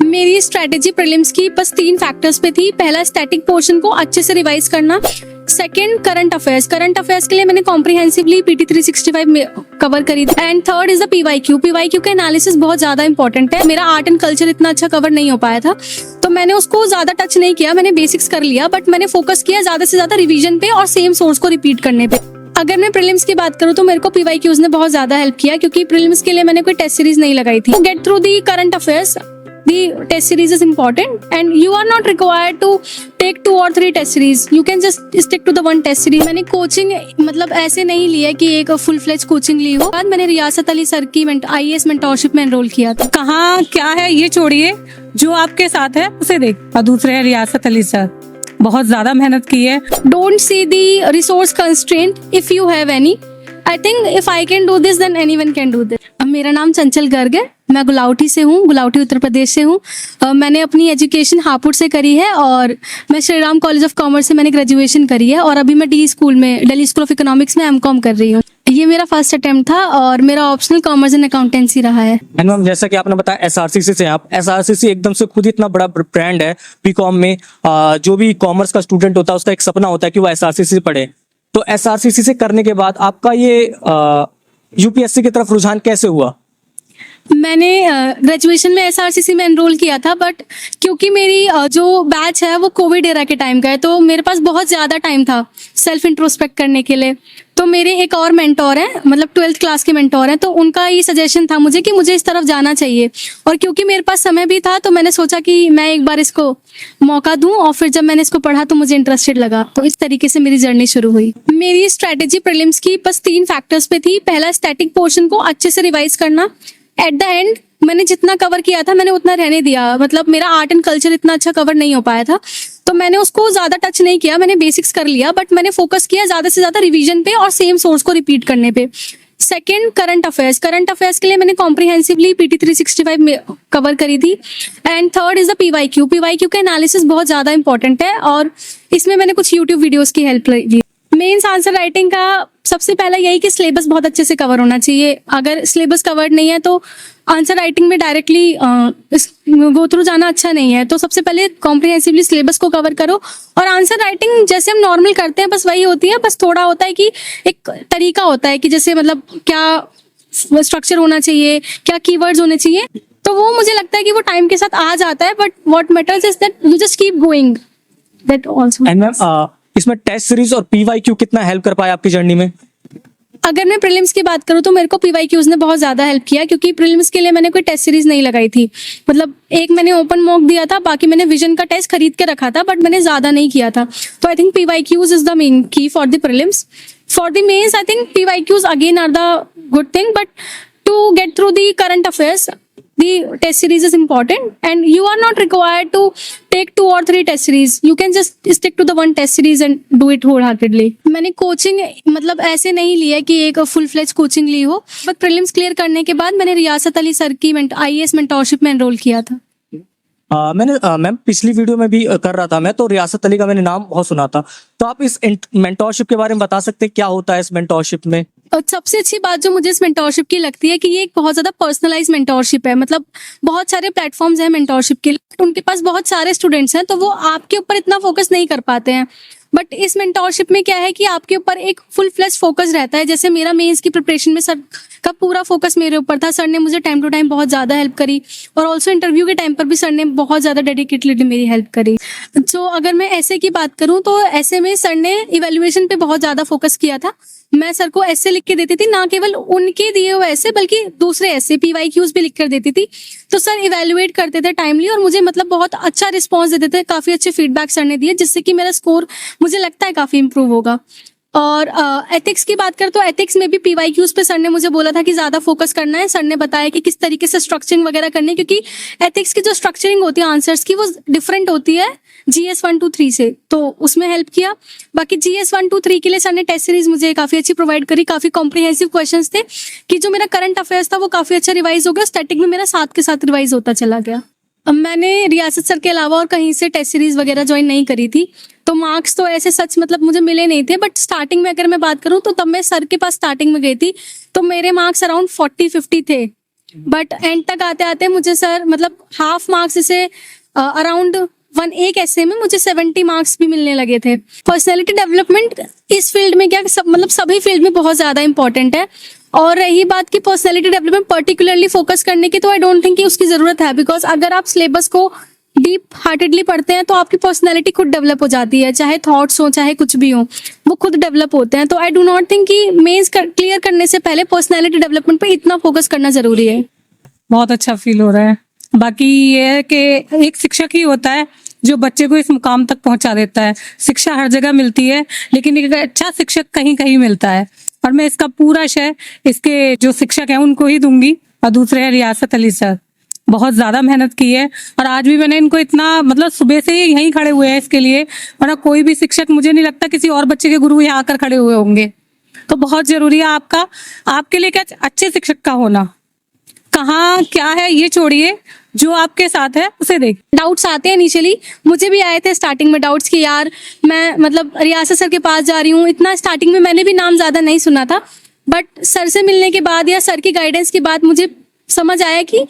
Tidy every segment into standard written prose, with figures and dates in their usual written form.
मेरी strategy prelims की बस 3 फैक्टर्स पे थी। पहला, स्टैटिक पोर्शन को अच्छे से रिवाइज करना। सेकंड, करंट अफेयर्स के लिए मैंने कॉम्प्रिहेंसिवली पीटी 365 में कवर करी थी। And third is the PYQ का एनालिसिस बहुत ज्यादा इंपॉर्टेंट है। मेरा आर्ट एंड कल्चर इतना अच्छा कवर नहीं हो पाया था, तो मैंने उसको ज्यादा टच नहीं किया। मैंने बेसिक्स कर लिया, बट मैंने फोकस किया ज्यादा से ज्यादा रिवीजन पे और सेम सोर्स को रिपीट करने पे। अगर मैं प्रीलिम्स की बात करूं तो मेरे को पीवाईक्यूज ने बहुत ज्यादा हेल्प किया, क्योंकि प्रीलिम्स के लिए मैंने कोई टेस्ट सीरीज नहीं लगाई थी। Get through the current affairs, the test series is important and you are not required to take 2 or 3 test series. You can just stick to the one test series. मैंने coaching मतलब ऐसे नहीं लिया कि एक फुल फ्लेज कोचिंग ली हो। बाद मैंने रियासत अली सर की IAS मेंटोरशिप में एनरोल किया था। कहाँ क्या है ये छोड़िए, जो आपके साथ है उसे देख। और दूसरे है रियासत अली सर, बहुत ज्यादा मेहनत की है। Don't see the resource constraint if you have any. I think if I can do this then anyone can do this. मेरा नाम चंचल गर्ग है, मैं गुलाउटी से हूँ, गुलाउटी उत्तर प्रदेश से हूँ। मैंने अपनी एजुकेशन हापुड़ से करी है और मैं Shri Ram college of commerce से मैंने ग्रेजुएशन करी है और अभी मैं दिल्ली स्कूल ऑफ इकोनॉमिक्स में एमकॉम कर रही हूँ। ये मेरा फर्स्ट अटेम्प्ट था और मेरा ऑप्शनल कॉमर्स एंड अकाउंटेंसी रहा है। मैम, जैसा कि आपने बताया एसआरसीसी से आप, एसआरसीसी एकदम से खुद इतना बड़ा ब्रांड है बीकॉम में। जो भी कॉमर्स का स्टूडेंट होता है उसका एक सपना होता है कि वो एसआरसीसी पढ़े। तो एसआरसीसी से करने के बाद आपका ये यूपीएससी की तरफ रुझान कैसे हुआ? मैंने ग्रेजुएशन में एसआरसीसी में एनरोल किया था, बट क्योंकि मेरी जो बैच है वो कोविड एरा के टाइम का है, तो मेरे पास बहुत ज़्यादा टाइम था सेल्फ इंट्रोस्पेक्ट करने के लिए। तो मेरे एक और मेंटोर हैं, मतलब 12th क्लास के मेंटोर हैं, तो उनका ये सजेशन था मुझे कि मुझे इस तरफ जाना चाहिए। और क्योंकि मेरे पास समय भी था तो मैंने सोचा कि मैं एक बार इसको मौका दूं, और फिर जब मैंने इसको पढ़ा तो मुझे इंटरेस्टेड लगा। तो इस तरीके से मेरी जर्नी शुरू हुई। मेरी स्ट्रेटेजी प्रीलिम्स की बस 3 फैक्टर्स पे थी। पहला, स्टैटिक पोर्शन को अच्छे से रिवाइज करना। एट द एंड मैंने जितना कवर किया था मैंने उतना रहने दिया, मतलब मेरा आर्ट एंड कल्चर इतना अच्छा कवर नहीं हो पाया था, तो मैंने उसको ज्यादा टच नहीं किया। मैंने बेसिक्स कर लिया, बट मैंने फोकस किया ज्यादा से ज्यादा रिवीजन पे और सेम सोर्स को रिपीट करने पे। सेकंड, करंट अफेयर्स के लिए मैंने कॉम्प्रिहेंसिवली पीटी 365 में कवर करी थी। And third is the PYQ का एनालिसिस बहुत ज्यादा इंपॉर्टेंट है और इसमें मैंने कुछ यूट्यूब वीडियोस की हेल्प ली। मेंस आंसर राइटिंग का सबसे पहला यही कि सिलेबस बहुत अच्छे से कवर होना चाहिए। अगर सिलेबस कवर्ड नहीं है तो आंसर राइटिंग में डायरेक्टली गो थ्रू जाना अच्छा नहीं है। तो सबसे पहले कॉम्प्रिहेंसिवली सिलेबस को कवर करो, और आंसर राइटिंग जैसे हम नॉर्मल करते हैं बस वही होती है। बस थोड़ा होता है कि एक तरीका होता है कि जैसे मतलब क्या स्ट्रक्चर होना चाहिए, क्या कीवर्ड्स होने चाहिए, तो वो मुझे लगता है कि वो टाइम के साथ आ जाता है। But what matters is that you just keep going, that also. And ma'am, इसमें टेस्ट सीरीज और पीवाईक्यू कितना हेल्प कर पाया आपकी जर्नी में? अगर मैं प्रीलिम्स की बात करूं तो मेरे को पीवाईक्यूज ने बहुत ज्यादा हेल्प किया, क्योंकि प्रीलिम्स के लिए मैंने कोई टेस्ट सीरीज नहीं लगाई थी। मतलब एक मैंने ओपन मॉक दिया था, बाकी मैंने विजन का टेस्ट खरीद के रखा था, बट मैंने ज्यादा नहीं किया था। तो I think PYQs is the main key for the prelims. For the mains I think PYQs again are the good thing, but to get through the current affairs the test series is important and you are not required to take 2 or 3 test series. You can just stick to the one test series and do it wholeheartedly. मैंने coaching मतलब ऐसे नहीं लिया कि एक full fledge coaching ली हो, but prelims clear करने के बाद मैंने रियासत अली सर की IAS मेंटोरशिप में एनरोल किया था। मैंने मैम पिछली वीडियो में भी कर रहा था मैं, तो रियासत अली का मैंने नाम बहुत सुना था। तो आप इस मेंटोरशिप के बारे में बता सकते हैं क्या होता है इस मेंटोरशिप में? और सबसे अच्छी बात जो मुझे इस मेंटोरशिप की लगती है कि ये एक बहुत ज्यादा पर्सनलाइज मेंटोरशिप है। मतलब बहुत सारे प्लेटफॉर्म्स हैं मेंटोरशिप के लिए, उनके पास बहुत सारे स्टूडेंट्स हैं, तो वो आपके ऊपर इतना फोकस नहीं कर पाते हैं। बट इस मेंटोरशिप में क्या है कि आपके ऊपर एक फुल फ्लेज फोकस रहता है। जैसे मेरा मेंस की प्रिपरेशन में सर का पूरा फोकस मेरे ऊपर था। सर ने मुझे टाइम टू टाइम बहुत ज्यादा हेल्प करी, और ऑल्सो इंटरव्यू के टाइम पर भी सर ने बहुत ज्यादा डेडिकेटली मेरी हेल्प करी। तो अगर मैं ऐसे की बात करूं तो ऐसे में सर ने इवेल्युएशन पे बहुत ज्यादा फोकस किया था। मैं सर को ऐसे लिख के देती थी, ना केवल उनके दिए हुए ऐसे बल्कि दूसरे ऐसे पीवाईक्यूज भी लिख कर देती थी। तो सर इवेल्युएट करते थे टाइमली, और मुझे मतलब बहुत अच्छा रिस्पॉन्स देते थे। काफी अच्छे फीडबैक सर ने दिए, जिससे कि मेरा स्कोर मुझे लगता है काफी इंप्रूव होगा। और एथिक्स की बात करें तो एथिक्स में भी पीवाईक्यूज पे सर ने मुझे बोला था कि ज्यादा फोकस करना है। सर ने बताया कि किस तरीके से स्ट्रक्चरिंग वगैरह करनी है, क्योंकि एथिक्स की जो स्ट्रक्चरिंग होती है आंसर्स की वो डिफरेंट होती है GS 1 2 3 से, तो उसमें हेल्प किया। बाकी GS 1 2 3 के लिए सर ने टेस्ट सीरीज मुझे काफी अच्छी प्रोवाइड करी। काफी कॉम्प्रिहेंसिव क्वेश्चंस थे कि जो मेरा करंट अफेयर्स था वो काफी अच्छा रिवाइज हो गया। स्टैटिक में मेरा साथ के साथ रिवाइज होता चला गया। अब मैंने रियासत सर के अलावा और कहीं से टेस्ट सीरीज वगैरह ज्वाइन नहीं करी थी, तो मार्क्स तो ऐसे सच मतलब मुझे मिले नहीं थे। बट स्टार्टिंग में अगर मैं बात करूं तो तब मैं सर के पास स्टार्टिंग में गई थी, तो मेरे मार्क्स अराउंड 40-50 थे। बट एंड तक आते आते मुझे सर मतलब हाफ मार्क्स से अराउंड एक ऐसे में मुझे 70 मार्क्स भी मिलने लगे थे। पर्सनैलिटी डेवलपमेंट इस फील्ड में क्या मतलब सभी फील्ड में बहुत ज़्यादा इंपॉर्टेंट है। और रही बात की पर्सनैलिटी डेवलपमेंट पर्टिकुलरली फोकस करने की, तो आई डोंट थिंक कि उसकी ज़रूरत है, बिकॉज अगर आप सिलेबस को डीप हार्टेडली पढ़ते हैं तो आपकी पर्सनैलिटी खुद डेवलप हो जाती है, चाहे थॉट्स हो चाहे कुछ भी हो, वो खुद डेवलप होते हैं। तो आई डू नॉट थिंक कि मेंस क्लियर करने से पहले पर्सनैलिटी डेवलपमेंट पे इतना फोकस करना ज़रूरी है। बहुत अच्छा फील हो रहा है। बाकी ये है कि एक शिक्षक ही होता है जो बच्चे को इस मुकाम तक पहुंचा देता है। शिक्षा हर जगह मिलती है, लेकिन एक अच्छा शिक्षक कहीं कहीं मिलता है, और मैं इसका पूरा श्रेय इसके जो शिक्षक हैं उनको ही दूंगी। और दूसरे है रियासत अली सर, बहुत ज्यादा मेहनत की है, और आज भी मैंने इनको इतना मतलब सुबह से ही यहीं खड़े हुए हैं इसके लिए, वरना कोई भी शिक्षक मुझे नहीं लगता किसी और बच्चे के गुरु यहाँ आकर खड़े हुए होंगे। तो बहुत जरूरी है आपके लिए क्या अच्छे शिक्षक का होना। कहाँ क्या है ये छोड़िए, जो आपके साथ है उसे देख। डाउट्स आते हैं इनिशियली, मुझे भी आए थे स्टार्टिंग में डाउट्स कि यार मैं मतलब रियासत सर के पास जा रही हूँ। इतना स्टार्टिंग में मैंने भी नाम ज़्यादा नहीं सुना था, बट सर से मिलने के बाद या सर की गाइडेंस के बाद मुझे समझ आया कि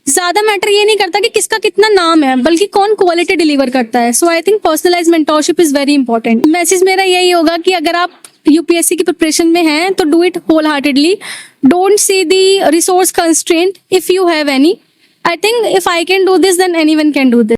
ज़्यादा मैटर ये नहीं करता कि किसका कितना नाम है, बल्कि कौन क्वालिटी डिलीवर करता है। So I think personalise mentorship is very important. Message मेरा यही होगा कि अगर आप यूपीएससी की प्रिपरेशन में हैं तो do it wholeheartedly, don't see the resource constraint if you have any. I think if I can do this, then anyone can do this.